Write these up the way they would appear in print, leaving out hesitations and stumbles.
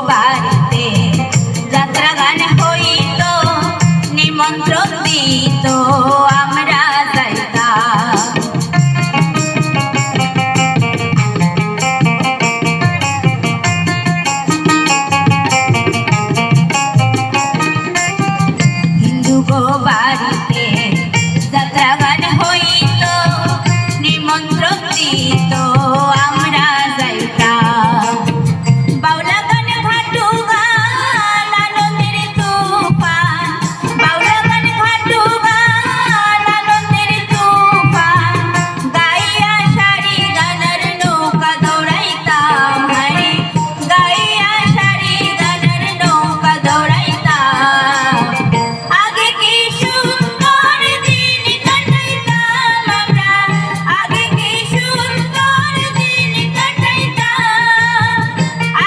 বাড়িতে যাত্রা গান হইত, নিমন্ত্রণ দিত আমরা যাইতাম। হিন্দু গো বাড়িতে যাত্রা গান হইত, নিমন্ত্রণ দিত আমরা যাইতাম। বাউলা গান ঘাটু গান আনন্দের তুফান, বাউলা গান ঘাটু গান আনন্দের তুফান, গাইয়া সারি গানের নৌকা দৌড়াইতাম, হায় গাইয়া সারি গানের নৌকা দৌড়াইতাম। আগে কি সুন্দর দিন কাটাইতাম আমরা, আগে কি সুন্দর দিন কাটাইতাম,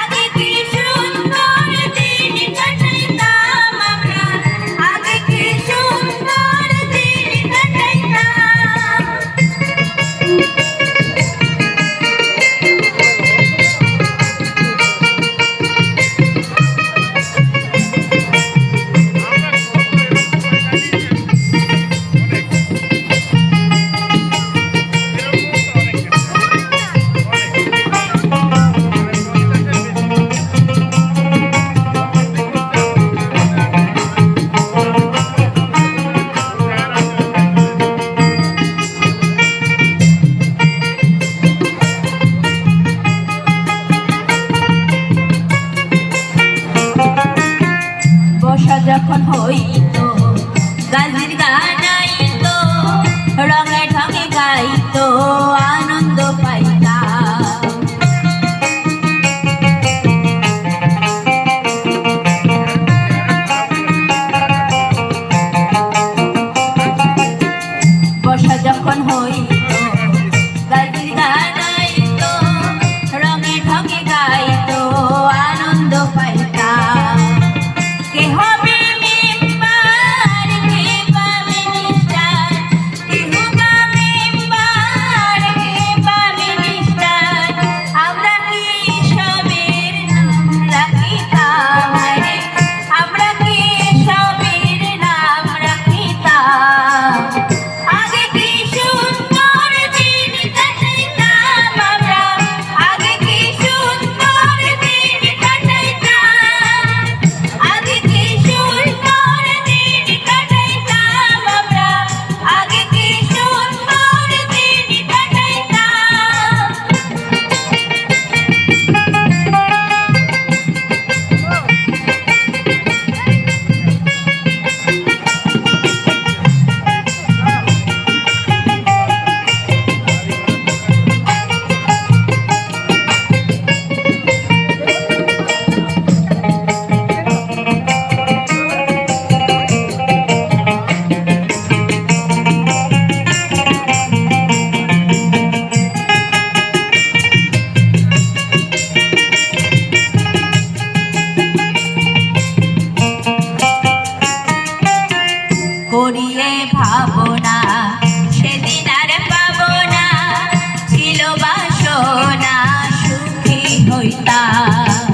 আগে কি সুন্দর দিন কাটাইতাম আমরা, আগে কি সুন্দর দিন বর্ষা যখন হইত গাজির গান আইত, রঙে ঢঙে গাইত আনন্দ পাইতাম। বর্ষা যখন হইত গাজির গান আইত, রঙে ঢঙে গাইত আনন্দ পাইতাম। কে হবে মেম্বার, কে বা মিনিস্টার, কে বা মেম্বার, কে বা মিনিস্টার, আমরা কি সবের নাম রাখিতাম, হায় আমরা কি সবের নাম রাখিতাম। আগে কি সুন্দর দিন কাটাইতাম আমরা, আগে কি সুন্দর দিন কাটাইতাম, আগে কি সুন্দর দিন কাটাইতাম আমরা, আগে কি সুন্দর দিন কাটাইতাম। করিয়ে ভাবনা সেদিন আর পাবো না, ছিল বাসনা সুখী হইতাম।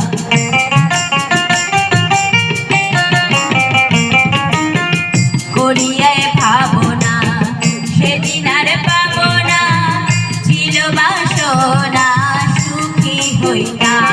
করিয়ে ভাবনা সেদিন আর পাবো না, ছিল বাসনা সুখী হইতাম।